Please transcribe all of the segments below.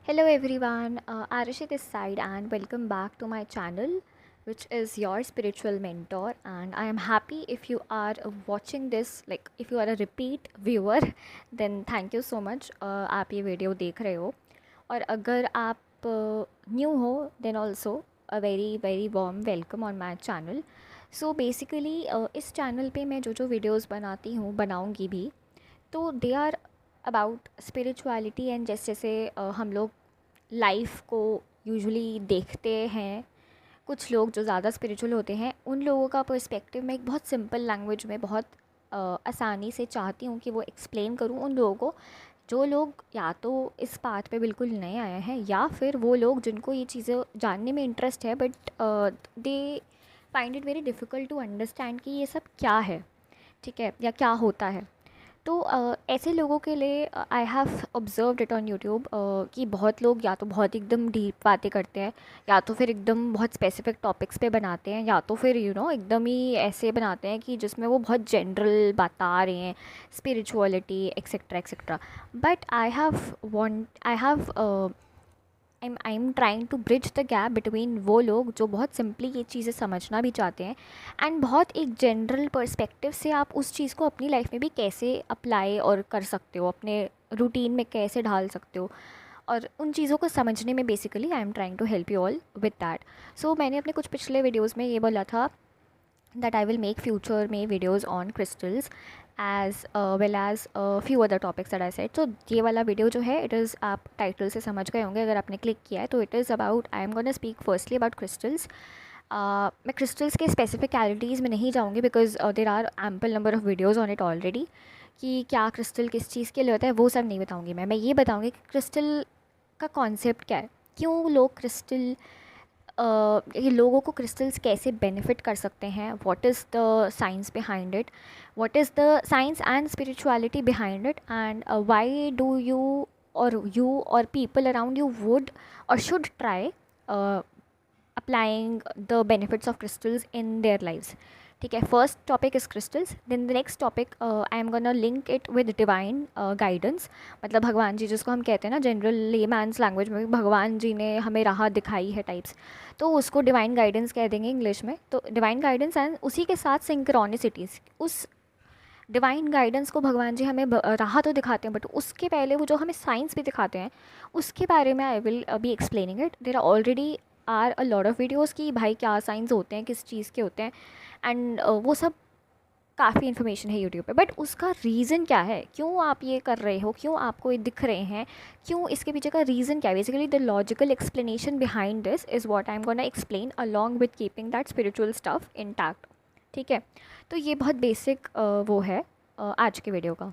Hello everyone, Arushi this side and welcome back to my channel which is your spiritual mentor, and I am happy if you are watching this, like if you are a repeat viewer then thank you so much. आप ये video देख रहे हो और अगर आप new हो then also a very very warm welcome on my channel. So basically इस चैनल पे मैं जो जो वीडियोस बनाती हूँ बनाऊँगी भी, तो they are about spirituality and जैसे जैसे हम लोग लाइफ को यूजुअली देखते हैं, कुछ लोग जो ज़्यादा स्पिरिचुअल होते हैं उन लोगों का पर्सपेक्टिव मैं एक बहुत सिंपल लैंग्वेज में बहुत आसानी से चाहती हूँ कि वो एक्सप्लेन करूँ उन लोगों को, जो लोग या तो इस पाथ पे बिल्कुल नए आए हैं या फिर वो लोग जिनको ये चीज़ें जानने में इंटरेस्ट है but they find it very difficult to understand कि ये सब क्या है, ठीक है, या क्या होता है। तो ऐसे लोगों के लिए I have observed it on YouTube कि बहुत लोग या तो बहुत एकदम डीप बातें करते हैं, या तो फिर एकदम बहुत स्पेसिफिक टॉपिक्स पे बनाते हैं, या तो फिर एकदम ही ऐसे बनाते हैं कि जिसमें वो बहुत जनरल बता रहे हैं spirituality etcetera etcetera. But I am trying to bridge the gap between वो लोग जो बहुत सिंपली ये चीज़ें समझना भी चाहते हैं एंड बहुत एक जनरल पर्सपेक्टिव से आप उस चीज़ को अपनी लाइफ में भी कैसे अप्लाई और कर सकते हो, अपने रूटीन में कैसे ढाल सकते हो, और उन चीज़ों को समझने में basically I am trying to help you all with that. So मैंने अपने कुछ पिछले वीडियोज़ में ये बोला था that I will make future में videos on crystals as well as few other topics that I said. So ये वाला वीडियो जो है it is, आप टाइटल से समझ गए होंगे अगर आपने क्लिक किया है, तो it is about, I am gonna speak firstly about crystals. मैं crystals के specificalities में नहीं जाऊँगी because there are ample number of videos on it already, कि क्या क्रिस्टल किस चीज़ के लिए होता है वो सब नहीं बताऊँगी मैं ये बताऊँगी कि क्रिस्टल का कॉन्सेप्ट क्या है, क्यों लोग क्रिस्टल ये लोगों को क्रिस्टल्स कैसे बेनिफिट कर सकते हैं, what is the science behind it, what is the science and spirituality behind it, and why do you और पीपल अराउंड यू वुड और should try applying the benefits of crystals in their lives. ठीक है, first topic is crystals, then the next topic I am gonna link it with divine guidance, मतलब भगवान जी जिसको हम कहते हैं ना जनरल लेमैन्स लैंग्वेज में, भगवान जी ने हमें राह दिखाई है टाइप्स, तो उसको डिवाइन गाइडेंस कह देंगे इंग्लिश में। तो डिवाइन गाइडेंस एंड उसी के साथ सिंक्रोनिसिटीज़, उस डिवाइन गाइडेंस को भगवान जी हमें राह तो दिखाते हैं बट उसके पहले वो जो हमें साइंस भी दिखाते हैं उसके बारे में I will be explaining it. There are already are a lot of videos कि भाई क्या साइंस होते हैं, किस चीज़ के होते हैं, एंड वो सब काफ़ी इन्फॉर्मेशन है यूट्यूब पे, बट उसका रीज़न क्या है, क्यों आप ये कर रहे हो, क्यों आपको ये दिख रहे हैं, क्यों, इसके पीछे का रीज़न क्या है, basically the logical explanation behind this is what I am gonna explain along with keeping that spiritual stuff intact. ठीक है, तो ये बहुत बेसिक वो है आज के वीडियो का।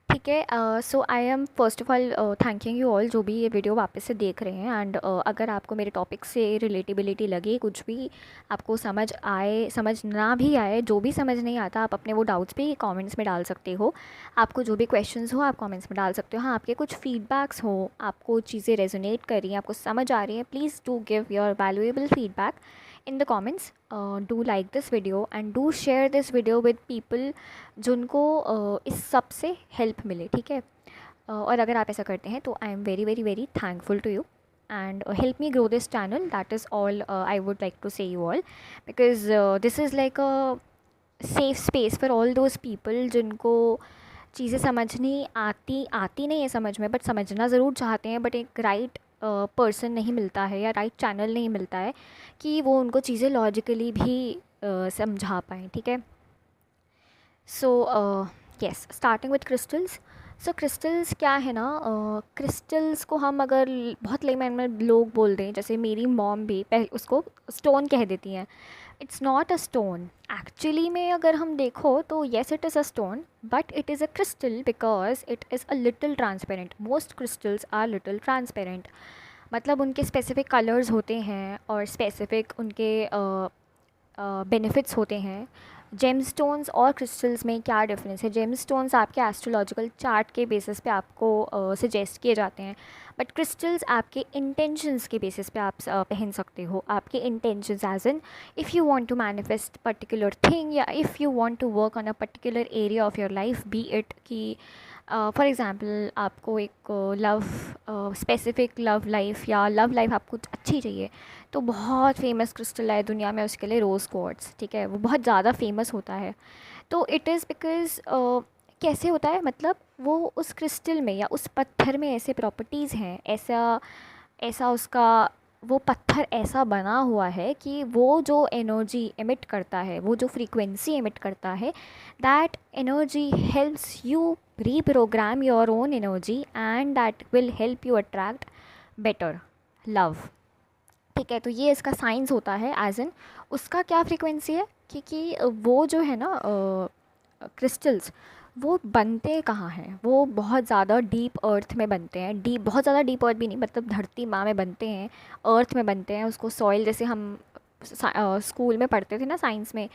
ठीक है, so I am first of all thanking you all जो भी ये वीडियो वापस से देख रहे हैं, एंड अगर आपको मेरे टॉपिक से रिलेटिबिलिटी लगे, कुछ भी आपको समझ आए, समझ ना भी आए, जो भी समझ नहीं आता आप अपने वो डाउट्स भी कमेंट्स में डाल सकते हो, आपको जो भी क्वेश्चंस हो आप कमेंट्स में डाल सकते हो। हाँ, आपके कुछ फीडबैक्स हो, आपको चीज़ें रेजोनेट कर रही हैं, आपको समझ आ रही है, please do give your valuable feedback in the comments. Do like this video and do share this video with people जिनको इस सब से हेल्प मिले, ठीक है। और अगर आप ऐसा करते हैं तो I am very very very thankful to you and help me grow this channel. That is all I would like to say you all, because this is like a safe space for all those people जिनको चीज़ें समझनी आती नहीं है समझ में, but समझना ज़रूर चाहते हैं, बट एक राइट पर्सन नहीं मिलता है या राइट चैनल नहीं मिलता है कि वो उनको चीज़ें लॉजिकली भी समझा पाएँ, ठीक है। So yes, starting with crystals. So crystals क्या है ना, क्रिस्टल्स को हम अगर बहुत लेमैन में लोग बोल दें, जैसे मेरी मॉम भी पहले उसको स्टोन कह देती हैं। It's not a stone actually में, अगर हम देखो तो yes it is a stone but it is a crystal because it is a little transparent. Most crystals are little transparent, मतलब उनके स्पेसिफिक कलर्स होते हैं और स्पेसिफिक उनके बेनिफिट्स होते हैं। जेमस्टोन्स और क्रिस्टल्स में क्या डिफरेंस है, जेमस्टोन्स आपके एस्ट्रोलॉजिकल चार्ट के बेसिस पे आपको सजेस्ट किए जाते हैं, बट क्रिस्टल्स आपके इंटेंशंस के बेसिस पे आप पहन सकते हो। आपके intentions as in if you want to manifest particular thing, या if you want to work on a particular area of your life, be it कि फॉर एग्ज़ाम्पल आपको एक लव स्पेसिफ़िक लव लाइफ या लव लाइफ आपको अच्छी चाहिए, तो बहुत फेमस क्रिस्टल है दुनिया में उसके लिए रोज़ क्वार्ट्ज़, ठीक है, वो बहुत ज़्यादा फेमस होता है। तो इट इज़ बिकॉज़ कैसे होता है, मतलब वो उस क्रिस्टल में या उस पत्थर में ऐसे प्रॉपर्टीज़ हैं, ऐसा ऐसा उसका वो पत्थर ऐसा बना हुआ है कि वो जो एनर्जी एमिट करता है, वो जो फ्रीक्वेंसी एमिट करता है, that energy helps you reprogram your own energy and that will help you attract better love. ठीक है, तो ये इसका साइंस होता है, एज इन उसका क्या फ्रीक्वेंसी है, क्योंकि वो जो है ना क्रिस्टल्स, वो बनते कहाँ हैं, वो बहुत ज़्यादा डीप अर्थ में बनते हैं। डीप, बहुत ज़्यादा डीप अर्थ भी नहीं, मतलब धरती माँ में बनते हैं, अर्थ में बनते हैं। उसको सॉइल, जैसे हम स्कूल में पढ़ते थे ना साइंस में,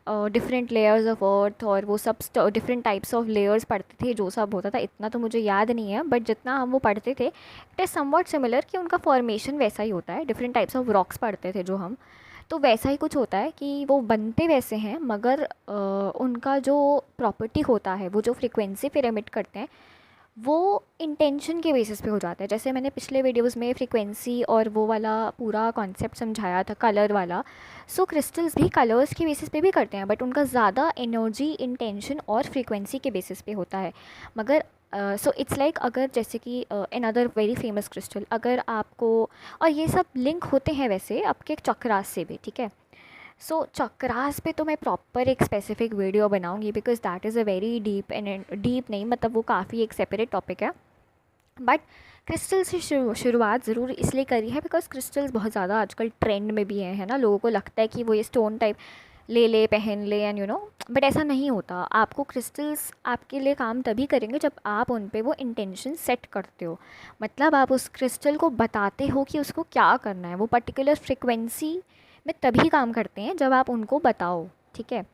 डिफरेंट लेयर्स ऑफ अर्थ और वो सब डिफरेंट टाइप्स ऑफ लेयर्स पढ़ते थे, जो सब होता था, इतना तो मुझे याद नहीं है, बट जितना हम वो पढ़ते थे इट इज़ समवॉट सिमिलर कि उनका फॉर्मेशन वैसा ही होता है। डिफरेंट टाइप्स ऑफ रॉक्स पढ़ते थे जो हम, तो वैसा ही कुछ होता है कि वो बनते वैसे हैं, मगर उनका जो प्रॉपर्टी होता है, वो जो फ्रीक्वेंसी फिर एमिट करते हैं, वो इंटेंशन के बेसिस पे हो जाता है। जैसे मैंने पिछले वीडियोस में फ्रीक्वेंसी और वो वाला पूरा कॉन्सेप्ट समझाया था, कलर वाला। सो क्रिस्टल्स भी कलर्स के बेसिस पे भी करते हैं, बट उनका ज़्यादा एनर्जी इंटेंशन और फ्रीक्वेंसी के बेसिस पे होता है। मगर सो इट्स लाइक, अगर जैसे कि अनदर वेरी फेमस क्रिस्टल, अगर आपको, और ये सब लिंक होते हैं वैसे आपके चक्रास से भी, ठीक है। सो चक्रास पे तो मैं प्रॉपर एक स्पेसिफिक वीडियो बनाऊंगी, because that is a very deep and deep नहीं, मतलब वो काफ़ी एक सेपरेट टॉपिक है। बट क्रिस्टल से शुरुआत ज़रूर इसलिए करी है बिकॉज क्रिस्टल्स बहुत ज़्यादा आजकल ट्रेंड में भी हैं, है ना। लोगों को लगता है कि वो ये स्टोन टाइप ले ले, पहन ले, एंड यू नो, बट ऐसा नहीं होता। आपको क्रिस्टल्स आपके लिए काम तभी करेंगे जब आप उन पे वो इंटेंशन सेट करते हो। मतलब आप उस क्रिस्टल को बताते हो कि उसको क्या करना है, वो पर्टिकुलर फ्रिक्वेंसी में तभी काम करते हैं जब आप उनको बताओ, ठीक है।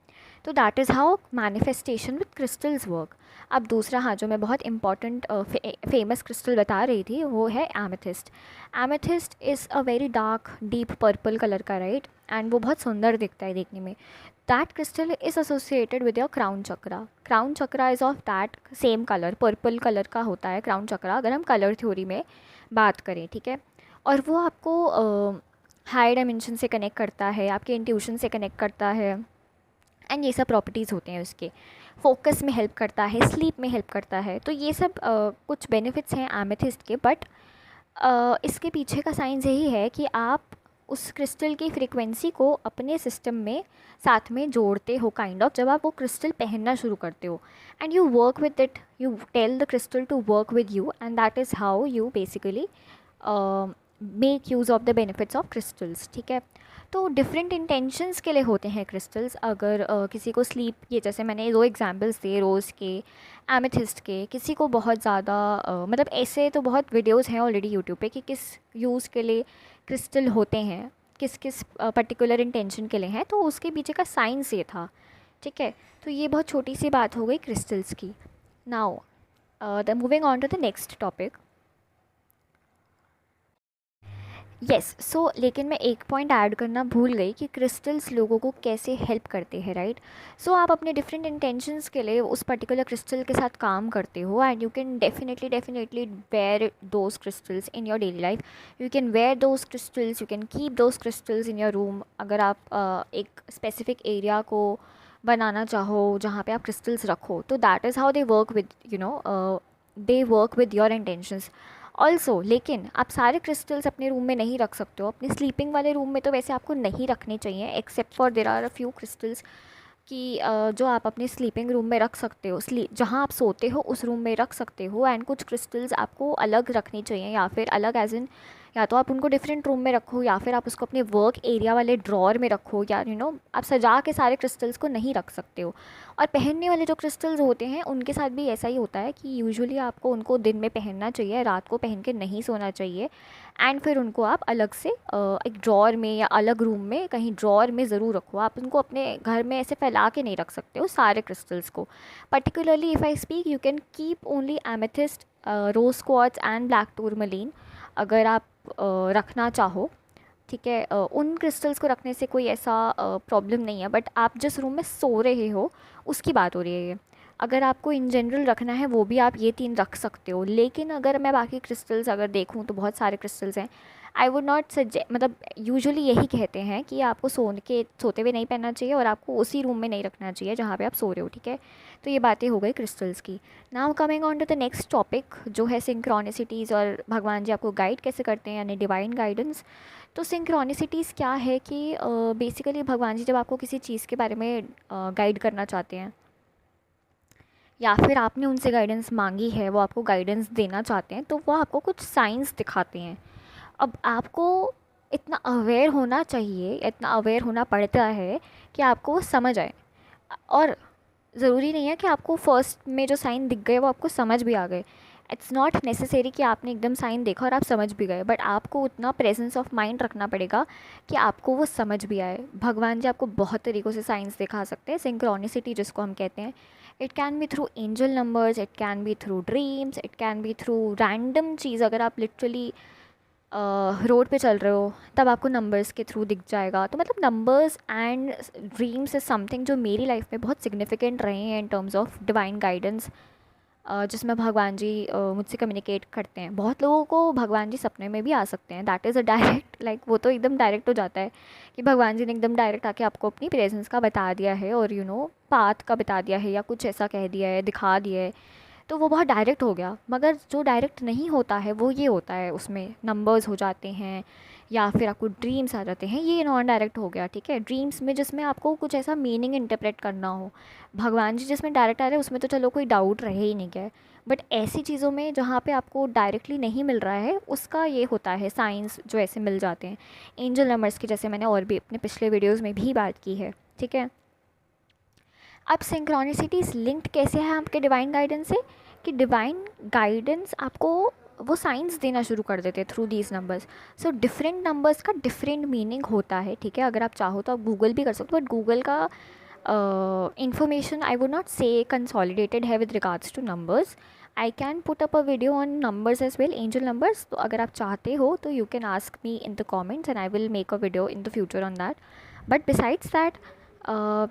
तो that is how manifestation with crystals work. अब दूसरा, हाँ, जो मैं बहुत इंपॉर्टेंट फेमस क्रिस्टल बता रही थी, वो है amethyst. Amethyst is a very dark deep purple colour का, राइट, एंड वो बहुत सुंदर दिखता है देखने में। That crystal is associated with your crown chakra. Crown chakra is of that same colour, purple colour का होता है क्राउन चक्रा, अगर हम कलर थ्योरी में बात करें, ठीक है। और वो आपको हाई डायमेंशन से कनेक्ट करता है, आपके इंट्यूशन से कनेक्ट करता है, एंड ये सब प्रॉपर्टीज़ होते हैं उसके। फोकस में हेल्प करता है, स्लीप में हेल्प करता है। तो ये सब कुछ बेनिफिट्स हैं एमेथिस्ट के, बट इसके पीछे का साइंस यही है कि आप उस क्रिस्टल की फ्रीक्वेंसी को अपने सिस्टम में साथ में जोड़ते हो, काइंड ऑफ, जब आप वो क्रिस्टल पहनना शुरू करते हो, and you work with it, you tell the crystal to work with you, and that is how you basically make use of the benefits of crystals, ठीक है। तो डिफरेंट इंटेंशंस के लिए होते हैं क्रिस्टल्स। अगर किसी को स्लीप, ये जैसे मैंने 2 एग्जांपल्स दिए, रोज़ के, एमेथिस्ट के, किसी को बहुत ज़्यादा मतलब ऐसे तो बहुत वीडियोस हैं ऑलरेडी यूट्यूब पे कि किस यूज़ के लिए क्रिस्टल होते हैं, किस किस पर्टिकुलर इंटेंशन के लिए हैं, तो उसके पीछे का साइंस ये था, ठीक है। तो ये बहुत छोटी सी बात हो गई क्रिस्टल्स की। Now the moving on to the next topic. Yes, so लेकिन मैं एक पॉइंट ऐड करना भूल गई कि क्रिस्टल्स लोगों को कैसे हेल्प करते हैं, राइट। सो आप अपने डिफरेंट इंटेंशंस के लिए उस पर्टिकुलर क्रिस्टल के साथ काम करते हो, and you can definitely wear those crystals in your daily life. You can wear those crystals, you can keep those crystals in your room. अगर आप एक स्पेसिफिक एरिया को बनाना चाहो जहाँ पे आप क्रिस्टल्स रखो, तो that is how they work with, you know, they work with your intentions also. लेकिन आप सारे क्रिस्टल्स अपने रूम में नहीं रख सकते हो। अपने स्लीपिंग वाले रूम में तो वैसे आपको नहीं रखने चाहिए, except for there are a few crystals कि जो आप अपने स्लीपिंग रूम में रख सकते हो, जहाँ आप सोते हो उस रूम में रख सकते हो। एंड कुछ क्रिस्टल्स आपको अलग रखनी चाहिए, या फिर अलग एज इन, या तो आप उनको डिफरेंट रूम में रखो, या फिर आप उसको अपने वर्क एरिया वाले ड्रॉर में रखो, या यू नो, आप सजा के सारे क्रिस्टल्स को नहीं रख सकते हो। और पहनने वाले जो क्रिस्टल्स होते हैं उनके साथ भी ऐसा ही होता है कि यूजुअली आपको उनको दिन में पहनना चाहिए, रात को पहन के नहीं सोना चाहिए। एंड फिर उनको आप अलग से एक ड्रॉर में या अलग रूम में कहीं ड्रॉर में ज़रूर रखो। आप उनको अपने घर में ऐसे फैला के नहीं रख सकते हो सारे क्रिस्टल्स को। Particularly if I speak, you can keep only amethyst, rose quartz and black tourmaline, अगर आप रखना चाहो, ठीक है। उन क्रिस्टल्स को रखने से कोई ऐसा प्रॉब्लम नहीं है, बट आप जिस रूम में सो रहे हो उसकी बात हो रही है ये। अगर आपको इन जनरल रखना है वो भी आप ये 3 रख सकते हो, लेकिन अगर मैं बाकी क्रिस्टल्स अगर देखूँ तो बहुत सारे क्रिस्टल्स हैं। आई वुड नॉट सजे मतलब यूजुअली यही कहते हैं कि आपको सोते हुए नहीं पहनना चाहिए और आपको उसी रूम में नहीं रखना चाहिए जहाँ पे आप सो रहे हो, ठीक है। तो ये बातें हो गई क्रिस्टल्स की। Now coming on to the next topic जो है सिंक्रोनिसिटीज़ और भगवान जी आपको गाइड कैसे करते हैं, यानी डिवाइन गाइडेंस। तो सिंक्रोनिसिटीज़ क्या है कि बेसिकली भगवान जी जब आपको किसी चीज़ के बारे में गाइड करना चाहते हैं, या फिर आपने उनसे गाइडेंस मांगी है, वो आपको गाइडेंस देना चाहते हैं, तो वो आपको कुछ साइंस दिखाते हैं। अब आपको इतना अवेयर होना चाहिए, इतना अवेयर होना पड़ता है कि आपको वो समझ आए। और ज़रूरी नहीं है कि आपको फर्स्ट में जो साइन दिख गए वो आपको समझ भी आ गए। इट्स नॉट नेसेसरी कि आपने एकदम साइन देखा और आप समझ भी गए, बट आपको उतना प्रेजेंस ऑफ माइंड रखना पड़ेगा कि आपको वो समझ भी आए। भगवान जी आपको बहुत तरीक़ों से साइंस दिखा सकते हैं, सिंक्रोनिसिटी जिसको हम कहते हैं। It can be through angel numbers, it can be through dreams, it can be through random चीज़। अगर आप लिटरली रोड पे चल रहे हो तब आपको नंबर्स के थ्रू दिख जाएगा। तो मतलब numbers and dreams is something जो मेरी लाइफ में बहुत सिग्निफिकेंट रहे हैं in terms of divine guidance, जिसमें भगवान जी मुझसे कम्युनिकेट करते हैं। बहुत लोगों को भगवान जी सपने में भी आ सकते हैं, that is a direct like वो तो एकदम डायरेक्ट हो जाता है कि भगवान जी ने एकदम डायरेक्ट आके आपको अपनी प्रेजेंस का बता दिया है और पाथ का बता दिया है या कुछ ऐसा कह दिया है, दिखा दिया है, तो वो बहुत डायरेक्ट हो गया। मगर जो डायरेक्ट नहीं होता है वो ये होता है, उसमें नंबर्स हो जाते हैं या फिर आपको ड्रीम्स आ जाते हैं, ये नॉन डायरेक्ट हो गया, ठीक है। ड्रीम्स में जिसमें आपको कुछ ऐसा मीनिंग इंटरप्रेट करना हो, भगवान जी जिसमें डायरेक्ट आ रहे हैं उसमें तो चलो कोई डाउट रहे ही नहीं क्या है। बट ऐसी चीज़ों में जहाँ पे आपको डायरेक्टली नहीं मिल रहा है उसका ये होता है साइंस जो ऐसे मिल जाते हैं एंजल नंबर्स की, जैसे मैंने और भी अपने पिछले वीडियोज़ में भी बात की है, ठीक है। अब सिंक्रोनिसिटीज़ लिंक्ड कैसे है आपके डिवाइन गाइडेंस से, कि डिवाइन गाइडेंस आपको वो साइंस देना शुरू कर देते हैं through these numbers. So different numbers का डिफरेंट मीनिंग होता है, ठीक है। अगर आप चाहो तो आप गूगल भी कर सकते हो, बट गूगल का information I would not say consolidated है with regards to numbers. I can put up a video on numbers as well, angel numbers. तो अगर आप चाहते हो तो you can ask me in the comments and I will make a video in the future on that. But besides that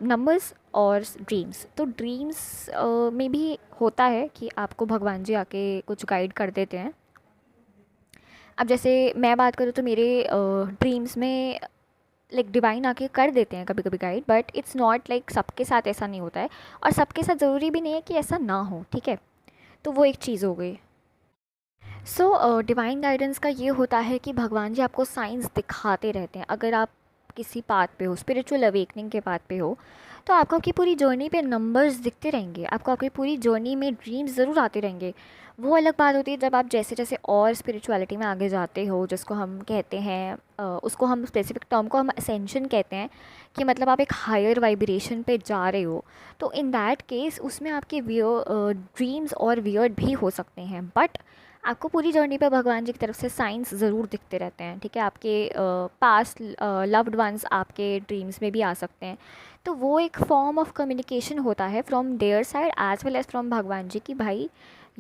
numbers और dreams, तो dreams में भी होता है कि आपको भगवान जी आके कुछ गाइड कर देते हैं। अब जैसे मैं बात करूँ तो मेरे ड्रीम्स में लाइक डिवाइन आके कर देते हैं कभी कभी guide, but it's not like सबके साथ ऐसा नहीं होता है, और सबके साथ ज़रूरी भी नहीं है कि ऐसा ना हो, ठीक है। तो वो एक चीज़ हो गई। सो डिवाइन गाइडेंस का ये होता है कि भगवान जी आपको साइंस दिखाते रहते हैं। अगर आप किसी पाथ पे हो, स्पिरिचुअल अवेकनिंग के पाथ पे हो, तो आपको आपकी पूरी जर्नी पे नंबर्स दिखते रहेंगे, आपको आपकी पूरी जर्नी में ड्रीम्स ज़रूर आते रहेंगे। वो अलग बात होती है जब आप जैसे जैसे और स्पिरिचुअलिटी में आगे जाते हो, जिसको हम कहते हैं उसको हम स्पेसिफिक टर्म को हम असेंशन कहते हैं, कि मतलब आप एक हायर वाइब्रेशन पे जा रहे हो। तो इन दैट केस उसमें आपके ड्रीम्स और वियर्ड भी हो सकते हैं, बट आपको पूरी जर्नी पे भगवान जी की तरफ से साइंस ज़रूर दिखते रहते हैं, ठीक है। आपके पास्ट लव्ड वंस आपके ड्रीम्स में भी आ सकते हैं। तो वो एक फॉर्म ऑफ कम्युनिकेशन होता है from there side as well as from भगवान जी कि भाई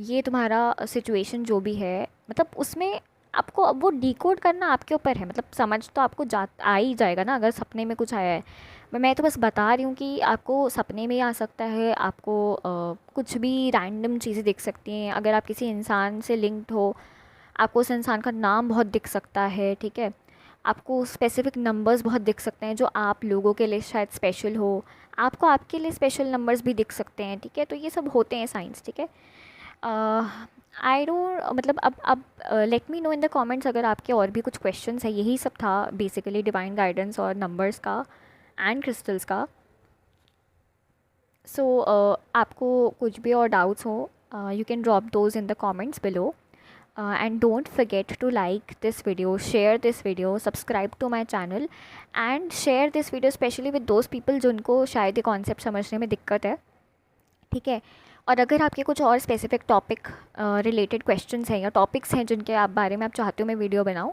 ये तुम्हारा सिचुएशन जो भी है, मतलब उसमें आपको अब वो डिकोड करना आपके ऊपर है। मतलब समझ तो आपको आ ही जाएगा ना, अगर सपने में कुछ आया है। मैं तो बस बता रही हूँ कि आपको सपने में आ सकता है, आपको कुछ भी रैंडम चीज़ें दिख सकती हैं। अगर आप किसी इंसान से लिंक्ड हो, आपको उस इंसान का नाम बहुत दिख सकता है, ठीक है। आपको स्पेसिफिक नंबर्स बहुत दिख सकते हैं जो आप लोगों के लिए शायद स्पेशल हो, आपको आपके लिए स्पेशल नंबर्स भी दिख सकते हैं, ठीक है। तो ये सब होते हैं साइंस, ठीक है। आई डोंट मतलब अब let me know in the comments अगर आपके और भी कुछ क्वेश्चंस है। यही सब था बेसिकली डिवाइन गाइडेंस और नंबर्स का एंड क्रिस्टल्स का। सो आपको कुछ भी और डाउट्स हो, you can drop those in the comments below, and don't forget to like this video, share this video, subscribe to my channel and share this video especially with those people जिनको शायद ये concept समझने में दिक्कत है, ठीक है। और अगर आपके कुछ और स्पेसिफिक टॉपिक रिलेटेड क्वेश्चंस हैं या टॉपिक्स हैं जिनके आप बारे में आप चाहते हो मैं वीडियो बनाऊँ,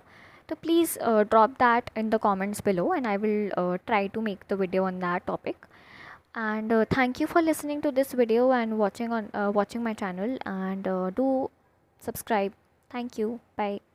तो please drop that in the comments below and I will try to make the video on that topic. And thank you for listening to this video and watching my channel, and do subscribe. Thank you. Bye.